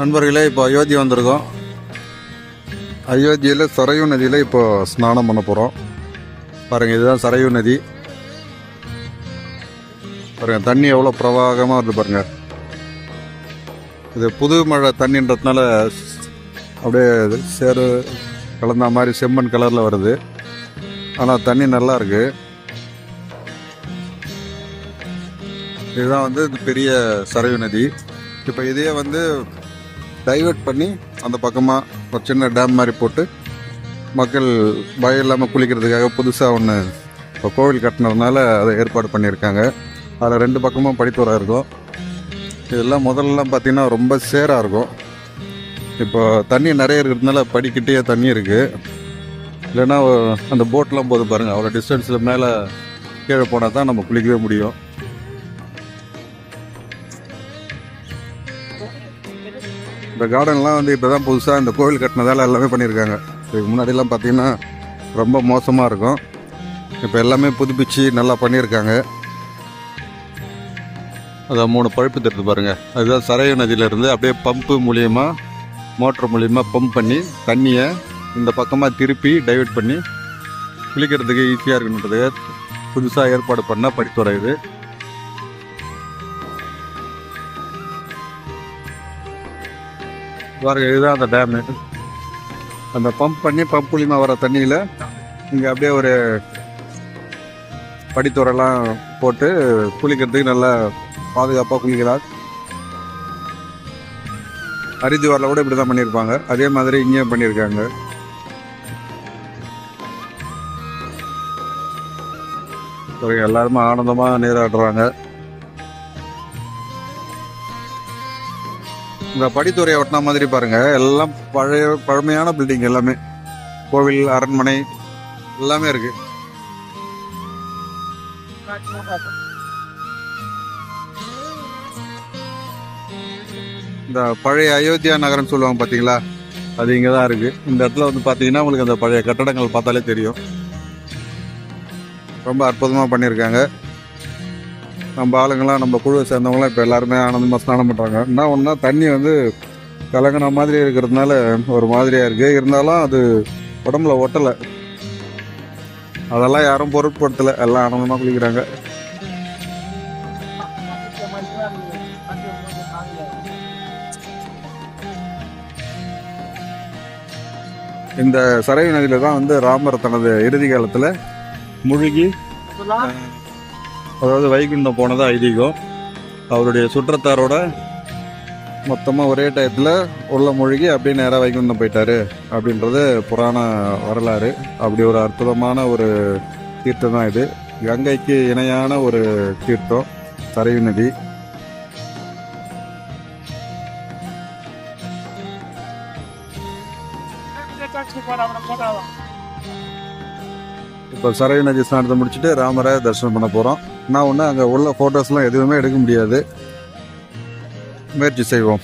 நண்பர்களே, இப்போ அயோத்தி வந்திருக்கோம். அயோத்தியில் சரையூ நதியில் இப்போ ஸ்நானம் பண்ண போகிறோம். பாருங்கள், இதுதான் சரையூ நதி. பாருங்கள், தண்ணி எவ்வளோ பிரவாகமாக வருது பாருங்கள். இது புது மழை தண்ணின்றதுனால அப்படியே சேறு கலந்த மாதிரி செம்மண் கலரில் வருது. ஆனால் தண்ணி நல்லா இருக்கு. இதுதான் வந்து பெரிய சரையூ நதி. இப்போ இதையே வந்து டைவர்ட் பண்ணி அந்த பக்கமாக ஒரு சின்ன டேம் மாதிரி போட்டு மக்கள் பயம் இல்லாமல் குளிக்கிறதுக்காக புதுசாக ஒன்று இப்போ கோவில் கட்டினதுனால அதை ஏற்பாடு பண்ணியிருக்காங்க. அதில் 2 பக்கமும் படித்துறை இருக்கும். இதெல்லாம் முதல்லலாம் பார்த்திங்கன்னா ரொம்ப சேராக இருக்கும். இப்போ தண்ணி நிறைய இருக்கிறதுனால படிக்கிட்டே தண்ணி இருக்குது. இல்லைன்னா அந்த போட்லாம் போது பாருங்கள், அவ்வளோ டிஸ்டன்ஸில் மேலே கீழே போனால் தான் நம்ம குளிக்கவே முடியும். இந்த கார்டன்லாம் வந்து இப்போ தான் புதுசாக இந்த கோவில் கட்டினதால் எல்லாமே பண்ணியிருக்காங்க. இதுக்கு முன்னாடிலாம் பார்த்திங்கன்னா ரொம்ப மோசமாக இருக்கும். இப்போ எல்லாமே புதுப்பிச்சு நல்லா பண்ணியிருக்காங்க. அதான் 3 பழுப்பு தருது பாருங்கள். அதுதான் சரையூ நதியிலேருந்து அப்படியே பம்பு மூலியமாக, மோட்டர் மூலியமாக பம்ப் பண்ணி தண்ணியை இந்த பக்கமாக திருப்பி டைவர்ட் பண்ணி குளிக்கிறதுக்கு ஈஸியாக இருக்குன்றதுக்கு புதுசாக ஏற்பாடு பண்ண படித்துறை இது. பாருங்க, இதுதான் அந்த டேமு. அந்த பம்ப் பண்ணி பம்ப் மூலியமாக வர தண்ணியில் இங்கே அப்படியே ஒரு படித்துறைலாம் போட்டு குளிக்கிறதுக்கு நல்லா பாதுகாப்பாக குளிக்கலாம். ஹரித்வாரில் கூட இப்படி தான் பண்ணியிருப்பாங்க. அதே மாதிரி இங்கேயும் பண்ணியிருக்காங்க. எல்லாருமே ஆனந்தமாக நீராடுறாங்க. இந்த படித்துறையை ஒட்டின மாதிரி பாருங்க, எல்லாம் பழமையான பில்டிங், எல்லாமே கோவில், அரண்மனை எல்லாமே இருக்கு. இந்த பழைய அயோத்தியா நகரம் சொல்லுவாங்க பார்த்தீங்களா, அது இங்கே தான் இருக்கு. இந்த இடத்துல வந்து பார்த்தீங்கன்னா உங்களுக்கு அந்த பழைய கட்டடங்கள் பார்த்தாலே தெரியும். ரொம்ப அற்புதமாக பண்ணியிருக்காங்க. நம்ம ஆளுங்களாம், நம்ம குழுவை சேர்ந்தவங்களாம் இப்போ எல்லாருமே ஆனந்தமாக ஸ்நானம் பண்ணுறாங்க. என்ன ஒன்றா, தண்ணி வந்து கலங்கின மாதிரி இருக்கிறதுனால ஒரு மாதிரியாக இருக்குது. இருந்தாலும் அது உடம்புல ஒட்டலை. அதெல்லாம் யாரும் பொருட்படுத்தலை. எல்லாம் ஆனந்தமாக குளிக்கிறாங்க. இந்த சரையூ நதியில் தான் வந்து ராமர் தனது இறுதி காலத்தில் முழுகி, அதாவது வைகுண்டம் போனதா ஐதீகம். அவருடைய சுற்றத்தாரோட மொத்தமாக ஒரே டயத்தில் உள்ள மூழ்கி அப்படியே நேராக வைகுண்டம் போயிட்டாரு அப்படின்றது புராண வரலாறு. அப்படி ஒரு அற்புதமான ஒரு தீர்த்தம் தான் இது. கங்கைக்கு இணையான ஒரு தீர்த்தம் சரையூ நதி. இப்போ சரையூ நதி ஸ்நானத்தை முடிச்சுட்டு ராமரை தரிசனம் பண்ண போகிறோம். நான் ஒன்று அங்கே உள்ள ஃபோட்டோஸ்லாம் எதுவுமே எடுக்க முடியாது. முயற்சி செய்வோம்.